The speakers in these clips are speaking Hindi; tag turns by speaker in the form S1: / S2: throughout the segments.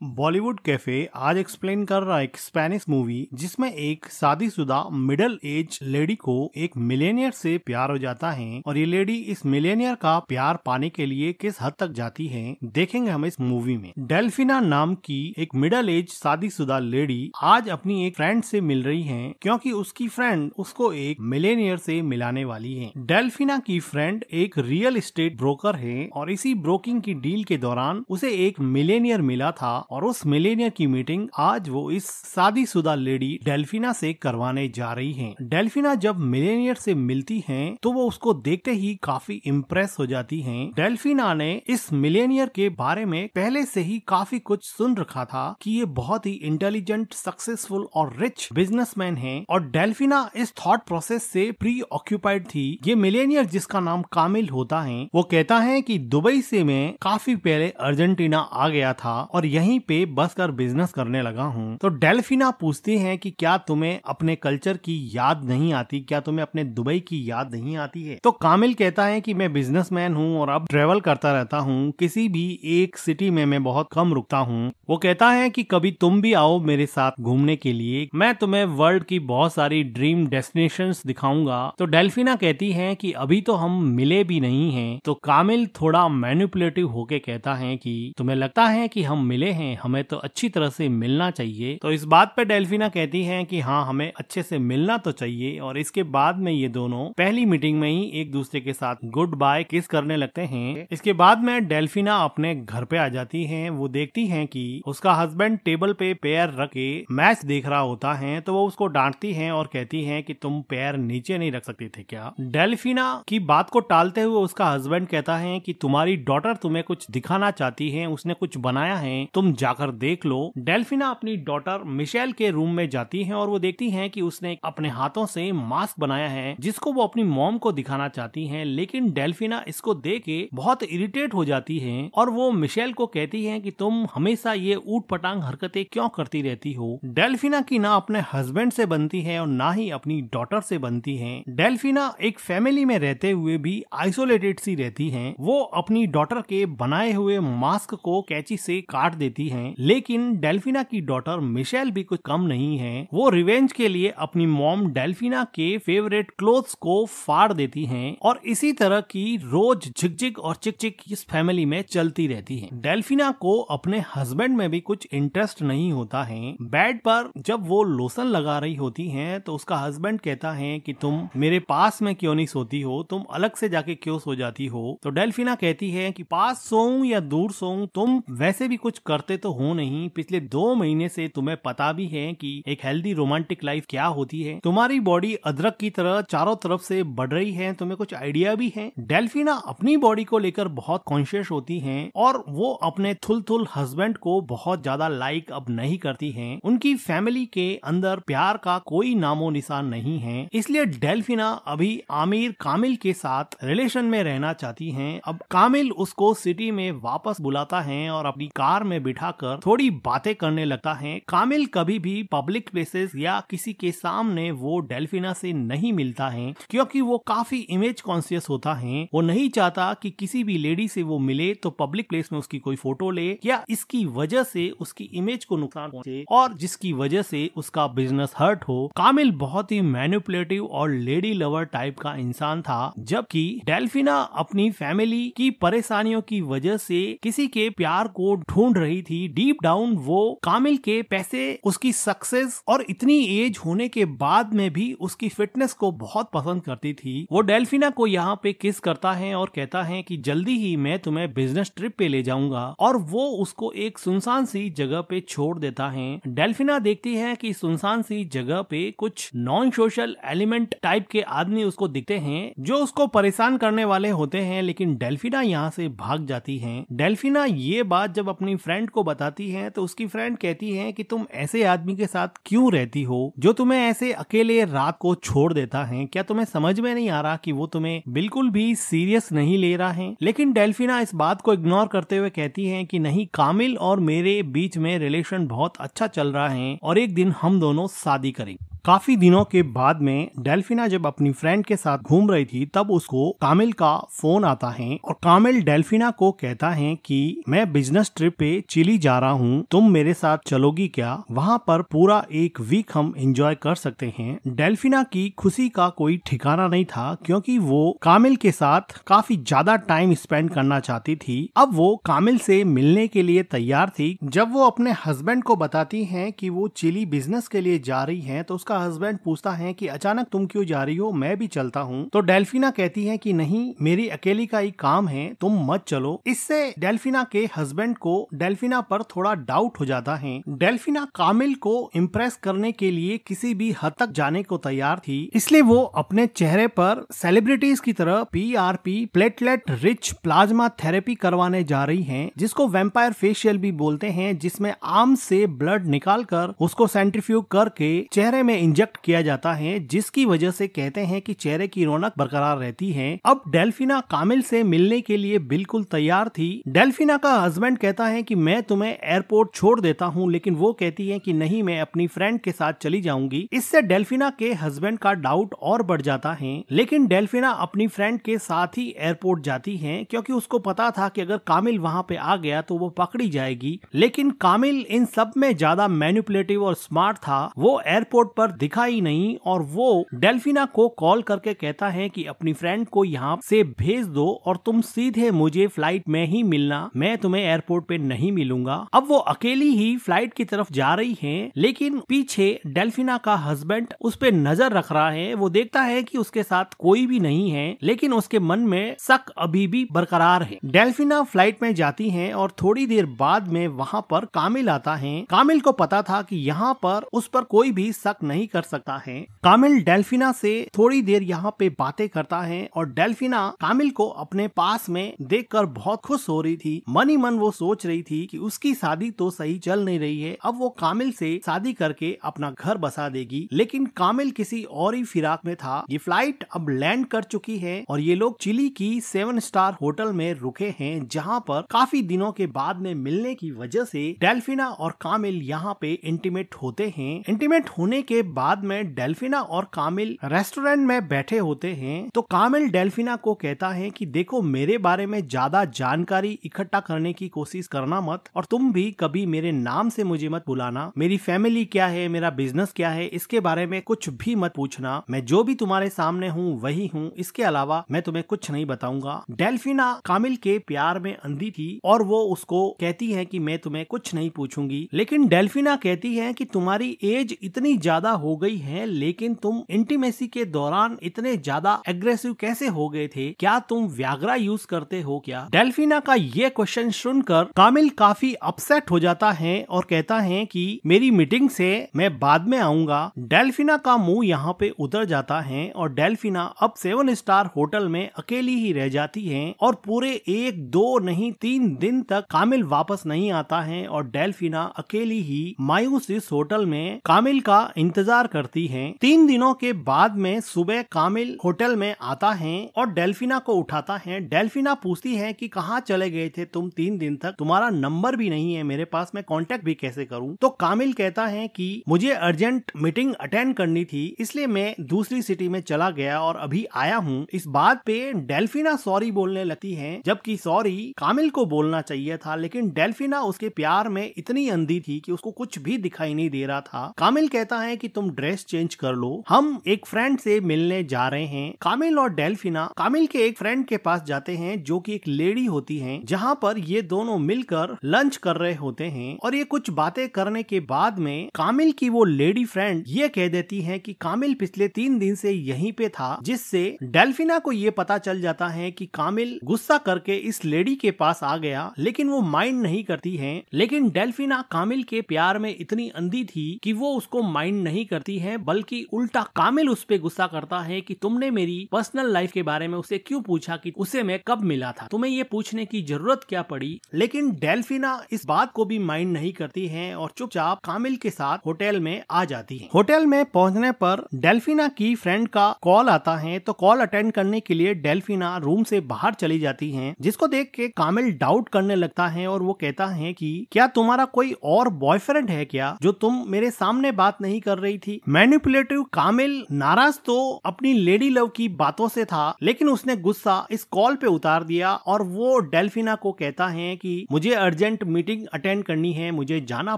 S1: बॉलीवुड कैफे आज एक्सप्लेन कर रहा है एक स्पेनिश मूवी जिसमें एक शादीशुदा मिडिल एज लेडी को एक मिलेनियर से प्यार हो जाता है और ये लेडी इस मिलेनियर का प्यार पाने के लिए किस हद तक जाती है देखेंगे हम इस मूवी में। डेल्फिना नाम की एक मिडिल एज शादीशुदा लेडी आज अपनी एक फ्रेंड से मिल रही है क्योंकि उसकी फ्रेंड उसको एक मिलेनियर से मिलाने वाली है। डेल्फिना की फ्रेंड एक रियल एस्टेट ब्रोकर है और इसी ब्रोकिंग की डील के दौरान उसे एक मिलेनियर मिला था और उस मिलेनियर की मीटिंग आज वो इस शादीशुदा लेडी डेल्फिना से करवाने जा रही है। डेल्फिना जब मिलेनियर से मिलती है तो वो उसको देखते ही काफी इम्प्रेस हो जाती है। डेल्फिना ने इस मिलेनियर के बारे में पहले से ही काफी कुछ सुन रखा था कि ये बहुत ही इंटेलिजेंट, सक्सेसफुल और रिच बिजनेसमैन है और डेल्फिना इस थॉट प्रोसेस से प्री ऑक्यूपाइड थी। ये मिलेनियर जिसका नाम कामिल होता है वो कहता है कि दुबई से मैं काफी पहले अर्जेंटीना आ गया था और यहीं पे बस कर बिजनेस करने लगा हूँ। तो डेल्फिना पूछती है कि क्या तुम्हें अपने कल्चर की याद नहीं आती, क्या तुम्हें अपने दुबई की याद नहीं आती है। तो कामिल कहता है कि मैं बिजनेसमैन हूँ और अब ट्रेवल करता रहता हूँ, किसी भी एक सिटी में मैं बहुत कम रुकता हूँ। वो कहता है कि कभी तुम भी आओ मेरे साथ घूमने के लिए, मैं तुम्हें वर्ल्ड की बहुत सारी ड्रीम डेस्टिनेशंस दिखाऊंगा। तो डेल्फिना कहती है कि अभी तो हम मिले भी नहीं हैं। तो कामिल थोड़ा मैनिपुलेटिव होके कहता है कि तुम्हें लगता है कि हम मिले हैं, हमें तो अच्छी तरह से मिलना चाहिए। तो इस बात पे डेल्फिना कहती है कि हाँ, हमें अच्छे से मिलना तो चाहिए और इसके बाद में ये दोनों पहली मीटिंग में ही एक दूसरे के साथ गुड बाय किस करने लगते हैं। इसके बाद में डेल्फिना अपने घर पे आ जाती है। वो देखती है कि उसका हस्बैंड टेबल पे पैर रख के मैच देख रहा होता है। तो वो उसको डांटती है और कहती है कि तुम पैर नीचे नहीं रख सकते थे क्या। डेल्फिना की बात को टालते हुए उसका हस्बैंड कहता है कि तुम्हारी डॉटर तुम्हें कुछ दिखाना चाहती है, उसने कुछ बनाया है, तुम जाकर देख लो। डेल्फिना अपनी डॉटर मिशेल के रूम में जाती है और वो देखती है कि उसने अपने हाथों से मास्क बनाया है जिसको वो अपनी मॉम को दिखाना चाहती है। लेकिन डेल्फिना इसको देख के बहुत इरिटेट हो जाती है और वो मिशेल को कहती है कि तुम हमेशा ये ऊट पटांग हरकतें क्यों करती रहती हो। डेल्फिना की ना अपने हस्बैंड से बनती है और ना ही अपनी डॉटर से बनती है। डेल्फिना एक फैमिली में रहते हुए भी आइसोलेटेड सी रहती है। वो अपनी डॉटर के बनाए हुए मास्क को कैंची से काट देती है। लेकिन डेल्फिना की डॉटर मिशेल भी कुछ कम नहीं है। वो रिवेंज के लिए अपनी मॉम डेल्फिना के फेवरेट क्लोथ्स को फाड़ देती हैं और इसी तरह की रोज झिकझिक और चिक-चिक इस फैमिली में चलती रहती है। डेल्फिना को अपने हस्बैंड में भी कुछ इंटरेस्ट नहीं होता है। बेड पर जब वो लोशन लगा रही होती है तो उसका हस्बैंड कहता है कि तुम मेरे पास में क्यों नहीं सोती हो, तुम अलग से जाके क्यों सो जाती हो। तो डेल्फिना कहती है कि पास सोऊं या दूर सोऊं, तुम वैसे भी कुछ करते तो हो नहीं। पिछले 2 महीने से तुम्हें पता भी है कि एक हेल्दी रोमांटिक लाइफ क्या होती है। तुम्हारी बॉडी अदरक की तरह चारों तरफ से बढ़ रही है, तुम्हें कुछ आइडिया भी है। डेल्फिना अपनी बॉडी को लेकर बहुत कॉन्शियस होती हैं और वो अपने थुल हस्बैंड को बहुत ज्यादा लाइक अब नहीं करती हैं। उनकी फैमिली के अंदर प्यार का कोई नामो निशान नहीं है। इसलिए डेल्फिना अभी आमिर कामिल के साथ रिलेशन में रहना चाहती हैं। अब कामिल उसको सिटी में वापस बुलाता है और अपनी कार में बिठाकर थोड़ी बातें करने लगता है। कामिल कभी भी पब्लिक प्लेसेस या किसी के सामने वो डेल्फिना से नहीं मिलता है क्योंकि वो काफी इमेज कॉन्शियस होता है। वो नहीं चाहता कि किसी भी लेडी से वो मिले तो पब्लिक प्लेस में उसकी कोई फोटो ले या इसकी वजह से उसकी इमेज को नुकसान पहुंचे और जिसकी वजह से उसका बिजनेस हर्ट हो। कामिल बहुत ही मैनिपुलेटिव और लेडी लवर टाइप का इंसान था, जबकि डेल्फिना अपनी फैमिली की परेशानियों की वजह से किसी के प्यार को ढूंढ रही थी। डीप डाउन वो कामिल के पैसे, उसकी सक्सेस और इतनी एज होने के बाद में भी उसकी फिटनेस को बहुत पसंद करती थी। वो डेल्फिना को यहाँ पे किस करता है और कहता है कि जल्दी ही मैं तुम्हें बिजनेस ट्रिप पे ले जाऊंगा और वो उसको एक सुनसान सी जगह पे छोड़ देता है। डेल्फिना देखती है कि सुनसान सी जगह पे कुछ नॉन सोशल एलिमेंट टाइप के आदमी उसको दिखते हैं जो उसको परेशान करने वाले होते हैं, लेकिन डेल्फिना यहाँ से भाग जाती है। डेल्फिना ये बात जब अपनी फ्रेंड को बताती है तो उसकी फ्रेंड कहती है कि तुम ऐसे आदमी के साथ क्यों रहती हो जो तुम्हें ऐसे अकेले रात को छोड़ देता है, क्या तुम्हें समझ में नहीं आ रहा कि वो तुम्हें बिल्कुल भी सीरियस नहीं ले रहा है। लेकिन डेल्फिना इस बात को इग्नोर करते हुए कहती है कि नहीं, कामिल और मेरे बीच में रिलेशन बहुत अच्छा चल रहा है और एक दिन हम दोनों शादी करेंगे। काफी दिनों के बाद में डेल्फिना जब अपनी फ्रेंड के साथ घूम रही थी तब उसको कामिल का फोन आता है और कामिल डेल्फिना को कहता है कि मैं बिजनेस ट्रिप पे चिली जा रहा हूँ, तुम मेरे साथ चलोगी क्या? वहाँ पर पूरा एक वीक हम एंजॉय कर सकते हैं। डेल्फिना की खुशी का कोई ठिकाना नहीं था क्योंकि वो कामिल के साथ काफी ज्यादा टाइम स्पेंड करना चाहती थी। अब वो कामिल से मिलने के लिए तैयार थी। जब वो अपने हस्बैंड को बताती है कि वो चिली बिजनेस के लिए जा रही है तो उसका हस्बैंड पूछता है कि अचानक तुम क्यों जा रही हो, मैं भी चलता हूँ। तो डेल्फिना कहती है कि नहीं, मेरी अकेली का ही काम है, तुम मत चलो। इससे डेल्फिना के हस्बैंड को डेल्फिना पर थोड़ा डाउट हो जाता है। डेल्फिना कामिल को इम्प्रेस करने के लिए किसी भी हद तक जाने को तैयार थी, इसलिए वो अपने चेहरे पर सेलिब्रिटीज की तरह PRP platelet rich plasma therapy करवाने जा रही है, जिसको वैम्पायर फेशियल भी बोलते हैं, जिसमें आर्म से ब्लड निकालकर उसको सेंट्रीफ्यूज करके चेहरे में इंजेक्ट किया जाता है, जिसकी वजह से कहते हैं कि चेहरे की रौनक बरकरार रहती है। अब डेल्फिना कामिल से मिलने के लिए बिल्कुल तैयार थी। डेल्फिना का हस्बैंड कहता है कि मैं तुम्हें एयरपोर्ट छोड़ देता हूं, लेकिन वो कहती है कि नहीं, मैं अपनी फ्रेंड के साथ चली जाऊंगी। इससे डेल्फिना के हस्बैंड का डाउट और बढ़ जाता है, लेकिन डेल्फिना अपनी फ्रेंड के साथ ही एयरपोर्ट जाती है क्योंकि उसको पता था कि अगर कामिल वहां पे आ गया तो वो पकड़ी जाएगी। लेकिन कामिल इन सब में ज्यादा मैनिपुलेटिव और स्मार्ट था। वो एयरपोर्ट पर दिखा ही नहीं और वो डेल्फिना को कॉल करके कहता है कि अपनी फ्रेंड को यहाँ से भेज दो और तुम सीधे मुझे फ्लाइट में ही मिलना, मैं तुम्हें एयरपोर्ट पे नहीं मिलूंगा। अब वो अकेली ही फ्लाइट की तरफ जा रही है, लेकिन पीछे डेल्फिना का हस्बैंड उस पे नजर रख रहा है। वो देखता है कि उसके साथ कोई भी नहीं है, लेकिन उसके मन में शक अभी भी बरकरार है। डेल्फिना फ्लाइट में जाती है और थोड़ी देर बाद में वहाँ पर कामिल आता है। कामिल को पता था कि यहाँ पर उस पर कोई भी शक नहीं कर सकता है। कामिल डेल्फिना से थोड़ी देर यहाँ पे बातें करता है और डेल्फिना कामिल को अपने पास में देखकर बहुत खुश हो रही थी। मन ही मन वो सोच रही थी कि उसकी शादी तो सही चल नहीं रही है, अब वो कामिल से शादी करके अपना घर बसा देगी। लेकिन कामिल किसी और ही फिराक में था। ये फ्लाइट अब लैंड कर चुकी है और ये लोग चिली की 7 स्टार होटल में रुके हैं, जहाँ पर काफी दिनों के बाद में मिलने की वजह से डेल्फिना और कामिल यहाँ पे इंटीमेट होते हैं। इंटीमेट होने के बाद में डेल्फिना और कामिल रेस्टोरेंट में बैठे होते हैं तो कामिल डेल्फिना को कहता है कि देखो, मेरे बारे में ज्यादा जानकारी इकट्ठा करने की कोशिश करना मत और तुम भी कभी मेरे नाम से मुझे मत बुलाना। मेरी फैमिली क्या है, मेरा बिजनेस क्या है, इसके बारे में कुछ भी मत पूछना। मैं जो भी तुम्हारे सामने हूँ वही हूँ, इसके अलावा मैं तुम्हें कुछ नहीं बताऊंगा। डेल्फिना कामिल के प्यार में अंधी थी और वो उसको कहती है कि मैं तुम्हें कुछ नहीं पूछूंगी, लेकिन डेल्फिना कहती है कि तुम्हारी एज इतनी ज्यादा हो गई है, लेकिन तुम इंटीमेसी के दौरान इतने ज्यादा एग्रेसिव कैसे हो गए थे? क्या तुम व्याग्रा यूज करते हो क्या? डेल्फिना का ये क्वेश्चन सुनकर कामिल काफी अपसेट हो जाता है और कहता है कि मेरी मीटिंग से मैं बाद में आऊंगा। डेल्फिना का मुंह यहाँ पे उतर जाता है और डेल्फिना अब 7 स्टार होटल में अकेली ही रह जाती है और पूरे 1, 2 नहीं 3 दिन तक कामिल वापस नहीं आता है और डेल्फिना अकेली ही मायूस इस होटल में कामिल का इंतजार करती है। 3 दिनों के बाद में सुबह कामिल होटल में आता है और डेल्फिना को उठाता है। डेल्फिना पूछती है कि कहाँ चले गए थे तुम 3 दिन तक, तुम्हारा नंबर भी नहीं है मेरे पास, मैं कांटेक्ट भी कैसे करूं? तो कामिल कहता है कि मुझे अर्जेंट मीटिंग अटेंड करनी थी, इसलिए मैं दूसरी सिटी में चला गया और अभी आया हूँ। इस बात पे डेल्फिना सॉरी बोलने लगती है, जबकि सॉरी कामिल को बोलना चाहिए था, लेकिन डेल्फिना उसके प्यार में इतनी अंधी थी कि उसको कुछ भी दिखाई नहीं दे रहा था। कामिल कहता है कि तुम ड्रेस चेंज कर लो, हम एक फ्रेंड से मिलने जा रहे हैं। कामिल और डेल्फिना कामिल के एक फ्रेंड के पास जाते हैं जो कि एक लेडी होती है, जहाँ पर ये दोनों मिलकर लंच कर रहे होते हैं और ये कुछ बातें करने के बाद में कामिल की वो लेडी फ्रेंड ये कह देती है कि कामिल पिछले 3 दिन से यहीं पे था, जिससे डेल्फिना को ये पता चल जाता है कि कामिल गुस्सा करके इस लेडी के पास आ गया, लेकिन वो माइंड नहीं करती है। लेकिन डेल्फिना कामिल के प्यार में इतनी अंधी थी कि वो उसको माइंड नहीं करती है, बल्कि उल्टा कामिल उस पे गुस्सा करता है कि तुमने मेरी पर्सनल लाइफ के बारे में उसे क्यों पूछा कि उसे मैं कब मिला था, तुम्हें ये पूछने की जरूरत क्या पड़ी? लेकिन डेल्फिना इस बात को भी माइंड नहीं करती है और चुपचाप कामिल के साथ होटल में आ जाती है। होटल में पहुंचने पर डेल्फिना की फ्रेंड का कॉल आता है, तो कॉल अटेंड करने के लिए डेल्फिना रूम से बाहर चली जाती है, जिसको देख के कामिल डाउट करने लगता है और वो कहता है कि क्या तुम्हारा कोई और बॉयफ्रेंड है क्या, जो तुम मेरे सामने बात नहीं कर रही गई थी। मैनिपुलेटिव कामिल नाराज तो अपनी लेडी लव की बातों से था, लेकिन उसने गुस्सा इस कॉल पे उतार दिया और वो डेल्फिना को कहता है कि मुझे अर्जेंट मीटिंग अटेंड करनी है, मुझे जाना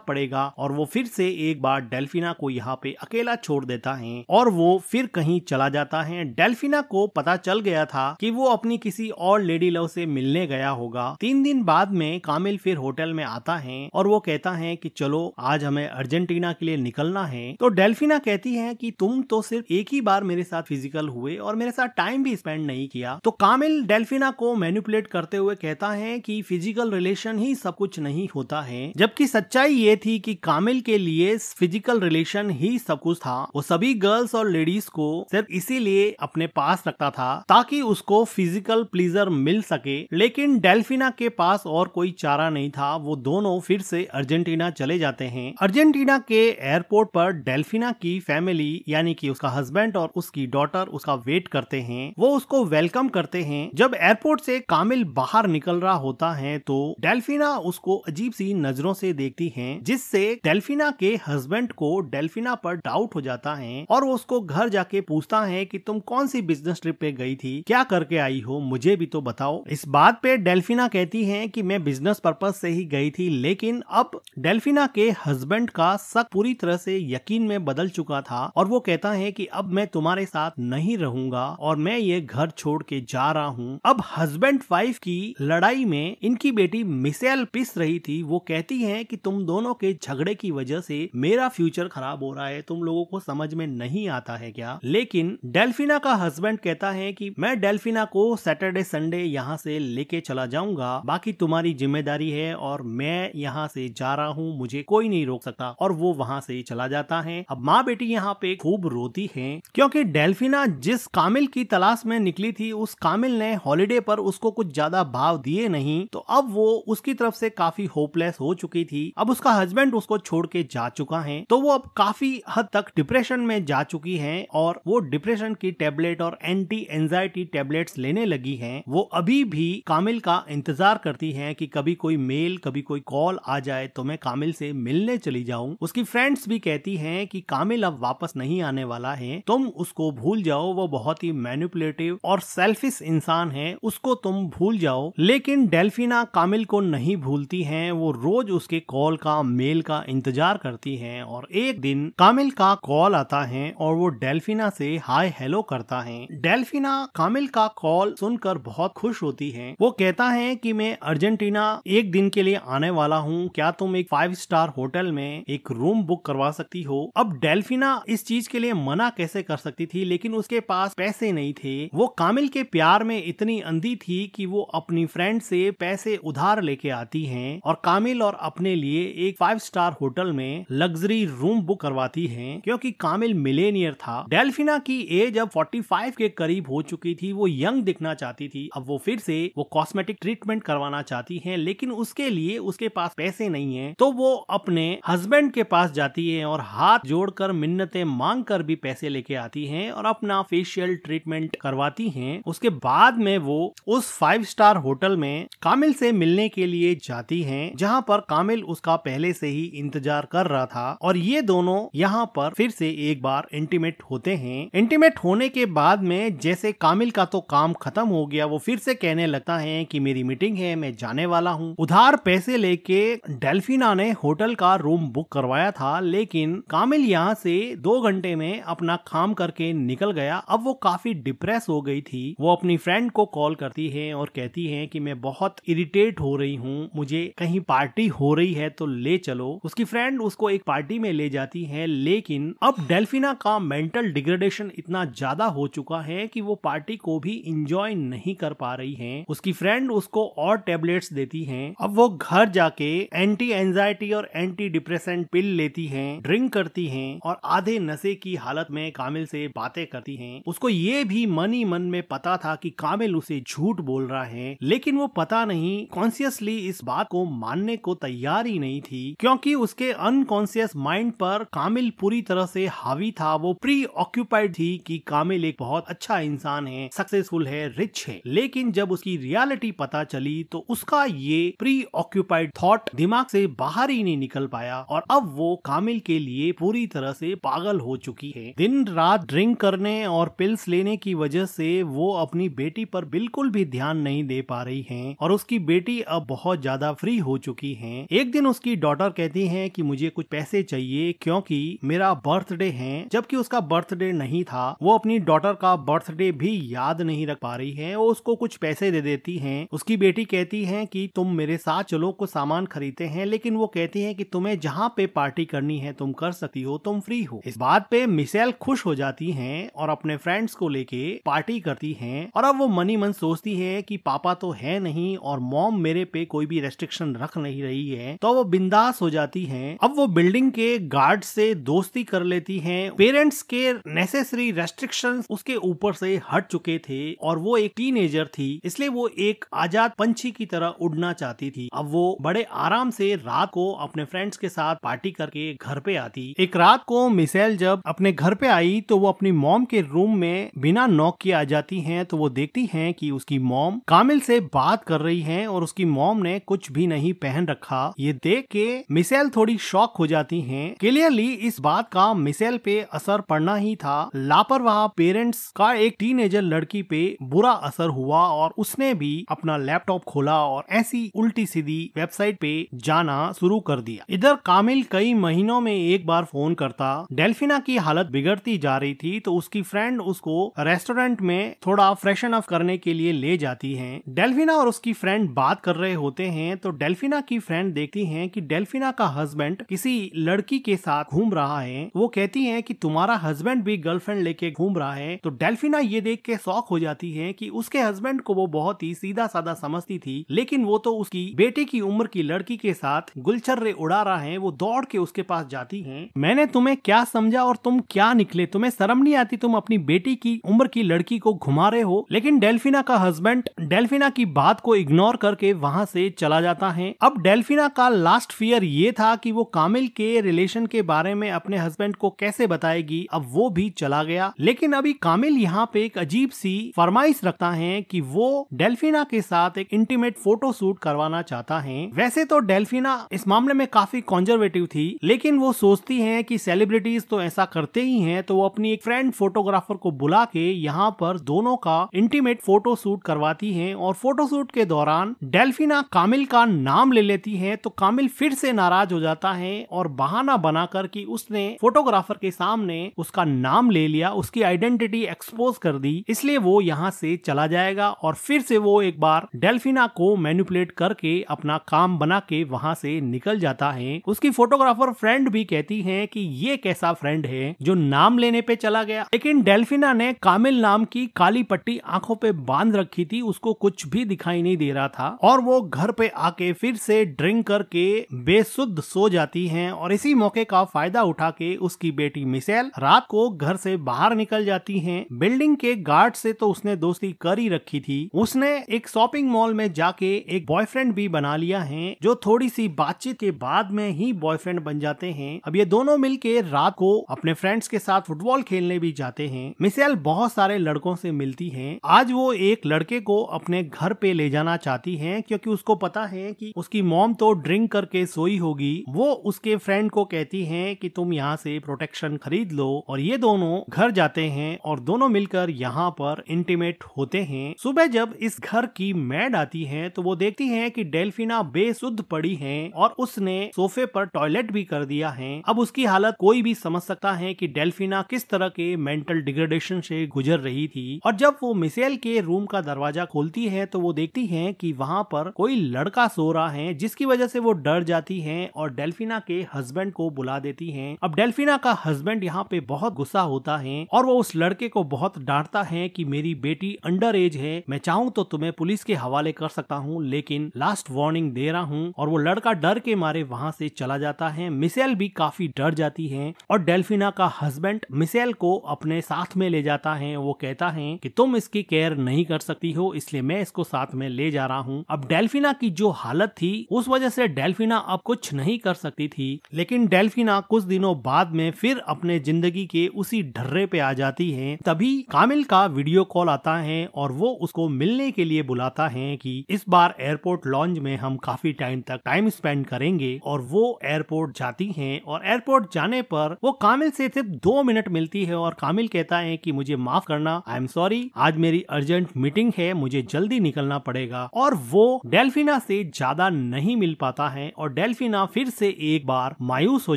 S1: पड़ेगा। और वो फिर से एक बार डेल्फिना को यहाँ पे अकेला छोड़ देता है और वो फिर कहीं चला जाता है। डेल्फिना को पता चल गया था कि वो अपनी किसी और लेडी लव से मिलने गया होगा। 3 दिन बाद में कामिल फिर होटल में आता है और वो कहता है कि चलो आज हमें अर्जेंटीना के लिए निकलना है। तो डेल्फिना कहती है कि तुम तो सिर्फ एक ही बार मेरे साथ फिजिकल हुए और मेरे साथ टाइम भी स्पेंड नहीं किया। तो कामिल डेल्फिना को मैनिपुलेट करते हुए कहता है कि फिजिकल रिलेशन ही सब कुछ नहीं होता है, जबकि सच्चाई ये थी कि कामिल के लिए फिजिकल रिलेशन ही सब कुछ था। वो सभी गर्ल्स और लेडीज को सिर्फ इसीलिए अपने पास रखता था ताकि उसको फिजिकल प्लीजर मिल सके, लेकिन डेल्फिना के पास और कोई चारा नहीं था। वो दोनों फिर से अर्जेंटीना चले जाते हैं। अर्जेंटीना के एयरपोर्ट पर डेल्फिना की फैमिली यानी कि उसका हस्बैंड और उसकी डॉटर उसका वेट करते हैं। वो उसको वेलकम करते हैं। जब एयरपोर्ट से कामिल बाहर निकल रहा होता है तो डेल्फिना उसको अजीब सी नजरों से देखती है, जिससे डेल्फिना के हस्बैंड को डेल्फिना पर डाउट हो जाता है और वो उसको घर जाके पूछता है कि तुम कौन सी बिजनेस ट्रिप पे गई थी, क्या करके आई हो, मुझे भी तो बताओ। इस बात पे डेल्फिना कहती है कि मैं बिजनेस पर्पस से ही गई थी, लेकिन अब डेल्फिना के हस्बैंड का शक पूरी तरह से यकीन में बदल चुका था और वो कहता है कि अब मैं तुम्हारे साथ नहीं रहूंगा और मैं ये घर छोड़ के जा रहा हूँ। अब हस्बैंड वाइफ की लड़ाई में इनकी बेटी मिशेल पिस रही थी। वो कहती है कि तुम दोनों के झगड़े की वजह से मेरा फ्यूचर खराब हो रहा है, तुम लोगों को समझ में नहीं आता है क्या। लेकिन डेल्फिना का हस्बैंड कहता है कि मैं डेल्फिना को सैटरडे संडे यहाँ से लेके चला जाऊंगा, बाकी तुम्हारी जिम्मेदारी है और मैं यहाँ से जा रहा हूँ, मुझे कोई नहीं रोक सकता। और वो वहाँ से चला जाता है। अब माँ बेटी यहाँ पे खूब रोती है क्योंकि डेल्फिना जिस कामिल की तलाश में निकली थी उस कामिल ने हॉलिडे पर उसको कुछ ज्यादा भाव दिए नहीं, तो अब वो उसकी तरफ से काफी होपलेस हो चुकी थी। अब उसका हस्बैंड उसको छोड़ के जा चुका है, तो वो अब काफी हद तक डिप्रेशन में जा चुकी है और वो डिप्रेशन की टेबलेट और एंटी एंजाइटी टेबलेट्स लेने लगी है। वो अभी भी कामिल का इंतजार करती है कि कभी कोई मेल कभी कोई कॉल आ जाए तो मैं कामिल से मिलने चली जाऊं। उसकी फ्रेंड्स भी कहती हैं कि कामिल अब वापस नहीं आने वाला है, तुम उसको भूल जाओ, वो बहुत ही मैनिपुलेटिव और सेल्फिश इंसान है, उसको तुम भूल जाओ। लेकिन डेल्फिना कामिल को नहीं भूलती है। वो रोज उसके कॉल का मेल का इंतजार करती है और एक दिन कामिल का कॉल आता है और वो डेल्फिना से हाय हेलो करता है। डेल्फिना कामिल का कॉल सुनकर बहुत खुश होती है। वो कहता है कि मैं अर्जेंटीना एक दिन के लिए आने वाला हूँ, क्या तुम एक 5 स्टार होटल में एक रूम बुक करवा सकती हो। अब डेल्फिना इस चीज के लिए मना कैसे कर सकती थी, लेकिन उसके पास पैसे नहीं थे। वो कामिल के प्यार में इतनी अंधी थी कि वो अपनी फ्रेंड से पैसे उधार लेके आती है और कामिल और अपने लिए एक 5 स्टार होटल में लग्जरी रूम बुक करवाती है क्योंकि कामिल मिलेनियर था। डेल्फिना की एज अब 45 के करीब हो चुकी थी। वो यंग दिखना चाहती थी। अब वो फिर से वो कॉस्मेटिक ट्रीटमेंट करवाना चाहती है, लेकिन उसके लिए उसके पास पैसे नहीं है। तो वो अपने हस्बैंड के पास जाती है और हाथ जोड़कर मिन्नतें मांग कर भी पैसे लेके आती है और अपना फेशियल ट्रीटमेंट करवाती है। उसके बाद में वो उस 5 स्टार होटल में कामिल से मिलने के लिए जाती है, जहाँ पर कामिल उसका पहले से ही इंतजार कर रहा था और ये दोनों यहाँ पर फिर से एक बार इंटीमेट होते हैं। इंटीमेट होने के बाद में जैसे कामिल का तो काम खत्म हो गया, वो फिर से कहने लगता है कि मेरी मीटिंग है, मैं जाने वाला हूँ। उधार पैसे लेके डेल्फिना ने होटल का रूम बुक करवाया था, लेकिन कामिल यहाँ से 2 घंटे में अपना काम करके निकल गया। अब वो काफी डिप्रेस हो गई थी। वो अपनी फ्रेंड को कॉल करती है और कहती है कि मैं बहुत इरिटेट हो रही हूँ, मुझे कहीं पार्टी हो रही है तो ले चलो। उसकी फ्रेंड उसको एक पार्टी में ले जाती है, लेकिन अब डेल्फिना का मेंटल डिग्रेडेशन इतना ज्यादा हो चुका है कि वो पार्टी को भी इंजॉय नहीं कर पा रही है। उसकी फ्रेंड उसको और टेबलेट्स देती है। अब वो घर जाके एंटी एंजाइटी और एंटी डिप्रेसेंट पिल लेती है, ड्रिंक करती है और आधे नशे की हालत में कामिल से बातें करती है। उसको ये भी मन ही मन में पता था कि कामिल उसे झूठ बोल रहा है, लेकिन वो पता नहीं कॉन्शियसली इस बात को मानने को तैयार ही नहीं थी, क्योंकि उसके अनकॉन्शियस माइंड पर कामिल पूरी तरह से हावी था। वो प्री ऑक्यूपाइड थी कि कामिल एक बहुत अच्छा इंसान है, सक्सेसफुल है, रिच है। लेकिन जब उसकी रियलिटी पता चली तो उसका ये प्री ऑक्यूपाइड थॉट दिमाग से बाहर ही नहीं निकल पाया और अब वो कामिल के लिए पूरी पूरी तरह से पागल हो चुकी है। दिन रात ड्रिंक करने और पिल्स लेने की वजह से वो अपनी बेटी पर बिल्कुल भी ध्यान नहीं दे पा रही है और उसकी बेटी अब बहुत ज्यादा फ्री हो चुकी है। एक दिन उसकी डॉटर कहती है कि मुझे कुछ पैसे चाहिए क्योंकि मेरा बर्थडे है, जबकि उसका बर्थडे नहीं था। वो अपनी डॉटर का बर्थडे भी याद नहीं रख पा रही है। वो उसको कुछ पैसे दे देती है। उसकी बेटी कहती है कि तुम मेरे साथ चलो, कुछ सामान खरीदते हैं, लेकिन वो कहती है कि तुम्हें जहाँ पे पार्टी करनी है तुम कर सकती हो, तुम फ्री हो। इस बात पे मिशेल खुश हो जाती हैं और अपने फ्रेंड्स को लेके पार्टी करती हैं। और अब वो मनी मन सोचती है कि पापा तो है नहीं और मॉम मेरे पे कोई भी रेस्ट्रिक्शन रख नहीं रही है, तो वो बिंदास हो जाती हैं। अब वो बिल्डिंग के गार्ड से दोस्ती कर लेती हैं। पेरेंट्स के नेसेसरी रेस्ट्रिक्शंस उसके ऊपर से हट चुके थे और वो एक टीनेजर थी, इसलिए वो एक आजाद पंछी की तरह उड़ना चाहती थी। अब वो बड़े आराम से रात को अपने फ्रेंड्स के साथ पार्टी करके घर पे आती। एक रात को मिशेल जब अपने घर पे आई तो वो अपनी मॉम के रूम में बिना नॉक किए आ जाती हैं। तो वो देखती हैं कि उसकी मॉम कामिल से बात कर रही हैं और उसकी मॉम ने कुछ भी नहीं पहन रखा। ये देख के मिशेल थोड़ी शॉक हो जाती हैं। क्लियरली इस बात का मिशेल पे असर पड़ना ही था। लापरवाह पेरेंट्स का एक टीनेजर लड़की पे बुरा असर हुआ और उसने भी अपना लैपटॉप खोला और ऐसी उल्टी सीधी वेबसाइट पे जाना शुरू कर दिया। इधर कामिल कई महीनों में एक बार फोन करता। डेल्फिना की हालत बिगड़ती जा रही थी तो उसकी फ्रेंड उसको रेस्टोरेंट में थोड़ा फ्रेशन अप करने के लिए ले जाती है। डेल्फिना और उसकी फ्रेंड बात कर रहे होते हैं तो डेल्फिना की फ्रेंड देखती है कि डेल्फिना का हस्बैंड किसी लड़की के साथ घूम रहा है। वो कहती है कि तुम्हारा हस्बैंड भी गर्लफ्रेंड लेके घूम रहा है। तो डेल्फिना ये देख के शॉक हो जाती है कि उसके हस्बैंड को वो बहुत ही सीधा साधा समझती थी, लेकिन वो तो उसकी बेटे की उम्र की लड़की के साथ गुलछर्रे उड़ा रहा है। वो दौड़ के उसके पास जाती है। मैंने तुम्हें क्या समझा और तुम क्या निकले, तुम्हें शर्म नहीं आती, तुम अपनी बेटी की उम्र की लड़की को घुमा रहे हो। लेकिन डेल्फिना का हस्बैंड डेल्फिना की बात को इग्नोर करके वहाँ से चला जाता है। अब डेल्फिना का लास्ट फियर ये था कि वो कामिल के रिलेशन के बारे में अपने हस्बैंड को कैसे बताएगी। अब वो भी चला गया, लेकिन अभी कामिल यहाँ पे एक अजीब सी फरमाइश रखता है कि वो डेल्फिना के साथ एक इंटीमेट फोटो शूट करवाना चाहता है। वैसे तो डेल्फिना इस मामले में काफी कंजर्वेटिव थी, लेकिन वो सोचती है कि सेलिब्रिटीज तो ऐसा करते ही हैं, तो वो अपनी एक फ्रेंड फोटोग्राफर को बुला के यहाँ पर दोनों का इंटीमेट फोटो शूट करवाती हैं। और फोटो शूट के दौरान डेल्फिना कामिल का नाम ले लेती है तो कामिल फिर से नाराज हो जाता है और बहाना बनाकर कि उसने फोटोग्राफर के सामने उसका नाम ले लिया, उसकी आइडेंटिटी एक्सपोज कर दी, इसलिए वो यहाँ से चला जाएगा। और फिर से वो एक बार डेल्फिना को मैनिपुलेट करके अपना काम बना के वहाँ से निकल जाता है। उसकी फोटोग्राफर फ्रेंड भी कहती है कि ये कैसा फ्रेंड है जो नाम लेने पे चला गया। लेकिन डेल्फिना ने कामिल नाम की काली पट्टी आंखों पे बांध रखी थी, उसको कुछ भी दिखाई नहीं दे रहा था और वो घर पे आके फिर से ड्रिंक करके बेसुध सो जाती हैं। और इसी मौके का फायदा उठा के उसकी बेटी मिशेल रात को घर से बाहर निकल जाती हैं। बिल्डिंग के गार्ड से तो उसने दोस्ती कर ही रखी थी। उसने एक शॉपिंग मॉल में जाके एक बॉयफ्रेंड भी बना लिया है, जो थोड़ी सी बातचीत के बाद में ही बॉयफ्रेंड बन जाते हैं। अब ये दोनों मिलके रात को अपने फ्रेंड्स के साथ फुटबॉल खेलने भी जाते हैं। मिशेल बहुत सारे लड़कों से मिलती है। आज वो एक लड़के को अपने घर पे ले जाना चाहती है क्योंकि उसको पता है कि उसकी मॉम तो ड्रिंक करके सोई होगी। वो उसके फ्रेंड को कहती है कि तुम यहाँ से प्रोटेक्शन खरीद लो और ये दोनों घर जाते हैं और दोनों मिलकर यहाँ पर इंटीमेट होते हैं। सुबह जब इस घर की मैड आती है तो वो देखती है कि डेल्फिना बेसुध पड़ी है और उसने सोफे पर टॉयलेट भी कर दिया है। अब उसकी हालत कोई भी समझ सकता है कि डेल्फिना किस तरह के मेंटल डिग्रेडेशन से गुजर रही थी। और जब वो मिशेल के रूम का दरवाजा खोलती है तो वो देखती है कि वहाँ पर कोई लड़का सो रहा है, जिसकी वजह से वो डर जाती है और डेल्फिना के हस्बैंड को बुला देती है। अब डेल्फिना का हस्बैंड यहाँ पे बहुत गुस्सा होता है और वो उस लड़के को बहुत डांटता है कि मेरी बेटी अंडर एज है, मैं चाहूँ तो तुम्हें पुलिस के हवाले कर सकता हूँ, लेकिन लास्ट वार्निंग दे रहा हूँ। और वो लड़का डर के मारे वहाँ से चला जाता है। मिशेल भी काफी डर जाती है और डेल्फिना का हस्बैंड मिशेल को अपने साथ में ले जाता है। वो कहता है कि तुम इसकी केयर नहीं कर सकती हो, इसलिए मैं इसको साथ में ले जा रहा हूँ। अब डेल्फिना की जो हालत थी उस वजह से डेल्फिना अब कुछ नहीं कर सकती थी, लेकिन डेल्फिना कुछ दिनों बाद में फिर अपने जिंदगी के उसी ढर्रे पे आ जाती है। तभी कामिल का वीडियो कॉल आता है और वो उसको मिलने के लिए बुलाता है कि इस बार एयरपोर्ट लॉन्ज में हम काफी टाइम तक टाइम स्पेंड करेंगे। और वो एयरपोर्ट जाती हैं और एयरपोर्ट जाने पर वो कामिल से सिर्फ 2 मिनट मिलती है और कामिल कहता है कि मुझे माफ करना, आई एम सॉरी, आज मेरी अर्जेंट मीटिंग है, मुझे जल्दी निकलना पड़ेगा। और वो डेल्फिना से ज्यादा नहीं मिल पाता है और डेल्फिना फिर से एक बार मायूस हो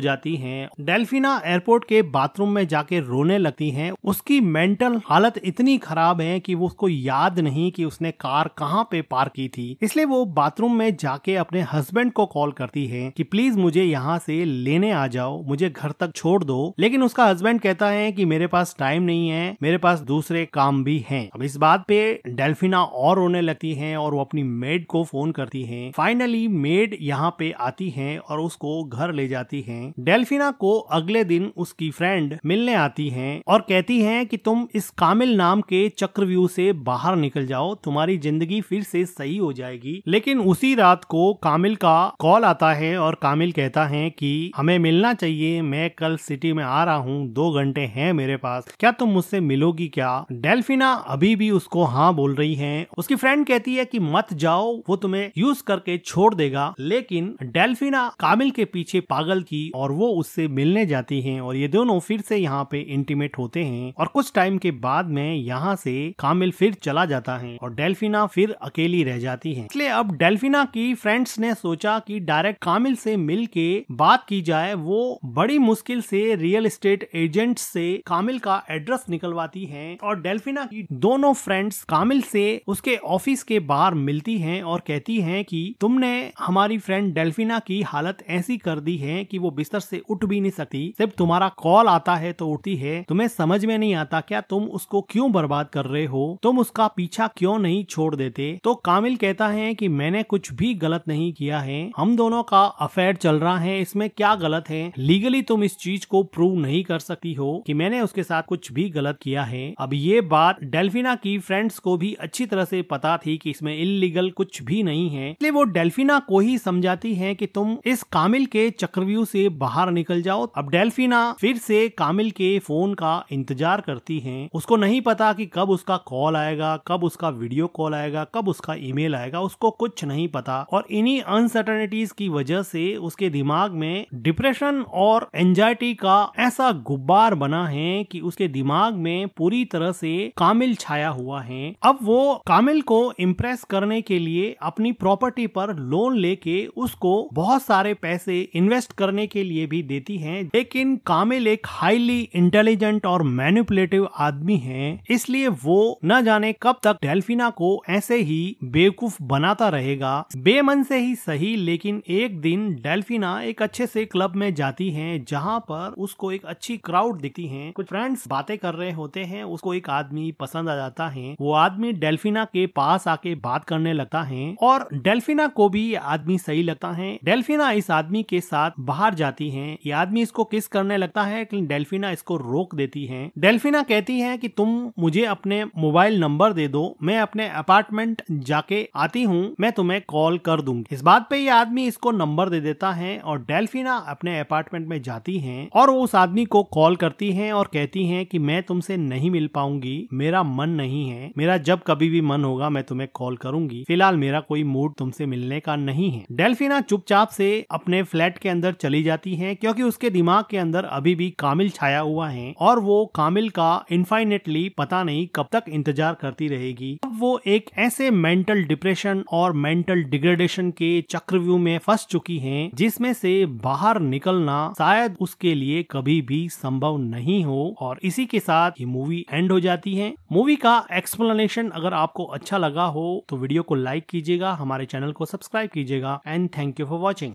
S1: जाती है। डेल्फिना एयरपोर्ट के बाथरूम में जाके रोने लगती है। उसकी मेंटल हालत इतनी खराब है कि वो उसको याद नहीं कि उसने कार कहाँ पे पार्क की थी, इसलिए वो बाथरूम में जाके अपने हस्बैंड को कॉल करती है कि प्लीज मुझे यहाँ से लेने आ जाओ, मुझे घर तक छोड़ दो। लेकिन उसका हस्बैंड कहता है कि मेरे पास टाइम नहीं है, मेरे पास दूसरे काम भी हैं। अब इस बात पे डेल्फिना और रोने लगती है और वो अपनी मेड को फोन करती है। फाइनली मेड यहाँ पे आती है और उसको घर ले जाती है। डेल्फिना को अगले दिन उसकी फ्रेंड मिलने आती है और कहती है कि तुम इस कामिल नाम के चक्रव्यूह से बाहर निकल जाओ, तुम्हारी जिंदगी फिर से सही हो जाएगी। लेकिन उसी रात को कामिल का कॉल आता है और कामिल कहता है कि हमें मिलना चाहिए, मैं कल सिटी में आ रहा हूँ, 2 घंटे हैं मेरे पास, क्या तुम मुझसे मिलोगी क्या? डेल्फिना अभी भी उसको हाँ बोल रही है। उसकी फ्रेंड कहती है कि मत जाओ, वो तुम्हें यूज करके छोड़ देगा। लेकिन डेल्फिना कामिल के पीछे पागल की और वो उससे मिलने जाती है और ये दोनों फिर से यहाँ पे इंटीमेट होते हैं। और कुछ टाइम के बाद में यहाँ से कामिल फिर चला जाता है और डेल्फिना फिर अकेली रह जाती है। इसलिए अब डेल्फिना की फ्रेंड्स ने सोचा कि डायरेक्ट कामिल से मिल के बात की जाए। वो बड़ी मुश्किल से रियल एस्टेट एजेंट से कामिल का एड्रेस निकलवाती है और डेल्फिना की दोनों फ्रेंड्स कामिल से उसके ऑफिस के बाहर मिलती हैं और कहती हैं कि तुमने हमारी फ्रेंड डेल्फिना की हालत ऐसी कर दी है कि वो बिस्तर से उठ भी नहीं सकती, सिर्फ तुम्हारा कॉल आता है तो उठती है। तुम्हें समझ में नहीं आता क्या तुम उसको क्यों बर्बाद कर रहे हो, तुम उसका पीछा क्यों नहीं छोड़ देते? तो कामिल कहता है कि मैंने कुछ भी गलत नहीं किया है, हम दोनों का अफेयर चल रहा है, इसमें क्या गलत है? लीगली तुम इस चीज को प्रूव नहीं कर सकती हो कि मैंने उसके साथ कुछ भी गलत किया है। अब ये बात डेल्फिना की फ्रेंड्स को भी अच्छी तरह से पता थी कि इसमें इल्लीगल कुछ भी नहीं है, इसलिए वो डेल्फिना को ही समझाती है कि तुम इस कामिल के चक्रव्यूह से बाहर निकल जाओ। अब डेल्फिना फिर से कामिल के फोन का इंतजार करती है। उसको नहीं पता कि कब उसका कॉल आएगा, कब उसका वीडियो कॉल आएगा, कब उसका ईमेल आएगा, उसको कुछ नहीं पता। और इन्हीं अनसर्टेनिटीज की वजह से उसके दिमाग में डिप्रेशन और एंजाइटी का ऐसा गुब्बार बना है कि उसके दिमाग में पूरी तरह से कामिल छाया हुआ है। अब वो कामिल को इम्प्रेस करने के लिए अपनी प्रॉपर्टी पर लोन लेके उसको बहुत सारे पैसे इन्वेस्ट करने के लिए भी देती है। लेकिन कामिल एक हाईली इंटेलिजेंट और मैनिपुलेटिव आदमी है, इसलिए वो न जाने कब तक डेल्फिना को ऐसे ही बेवकूफ बनाता रहेगा। बेमन से ही सही, लेकिन एक दिन डेल्फिना एक अच्छे से क्लब में जाती है जहाँ पर उसको एक अच्छी क्राउड दिखती है। कुछ फ्रेंड्स बातें कर रहे होते हैं, उसको एक आदमी पसंद आ जाता है। वो आदमी डेल्फिना के पास आके बात करने लगता है और डेल्फिना को भी ये आदमी सही लगता है। डेल्फिना इस आदमी के साथ बाहर जाती है। ये आदमी इसको किस करने लगता है, लेकिन डेल्फिना इसको रोक देती है। डेल्फिना कहती है कि तुम मुझे अपने मोबाइल नंबर दे दो, मैं अपने अपार्टमेंट जाके आती हूँ, मैं तुम्हें कॉल कर दूंगी। इस बात पे ये आदमी इसको नंबर दे देता है और डेल्फिना अपने अपार्टमेंट में जाती है और वो उस आदमी को कॉल करती है और कहती है कि मैं तुमसे नहीं मिल पाऊंगी, मेरा मन नहीं है, मेरा जब कभी भी मन होगा मैं तुम्हें कॉल करूंगी, फिलहाल मेरा कोई मूड तुमसे मिलने का नहीं है। डेल्फिना चुपचाप से अपने फ्लैट के अंदर चली जाती है क्योंकि उसके दिमाग के अंदर अभी भी कामिल छाया हुआ है और वो कामिल का इनफाइनेटली पता नहीं कब तक इंतजार करती रहेगी। अब वो एक ऐसे मेंटल डिप्रेशन और मेंटल डिग्रेडेशन के चक्रव्यूह में फंस चुकी है जिसमें से बाहर निकलना शायद उसके लिए कभी भी संभव नहीं हो। और इसी के साथ ये मूवी एंड हो जाती है। मूवी का एक्सप्लेनेशन अगर आपको अच्छा लगा हो तो वीडियो को लाइक कीजिएगा, हमारे चैनल को सब्सक्राइब कीजिएगा and thank you for watching.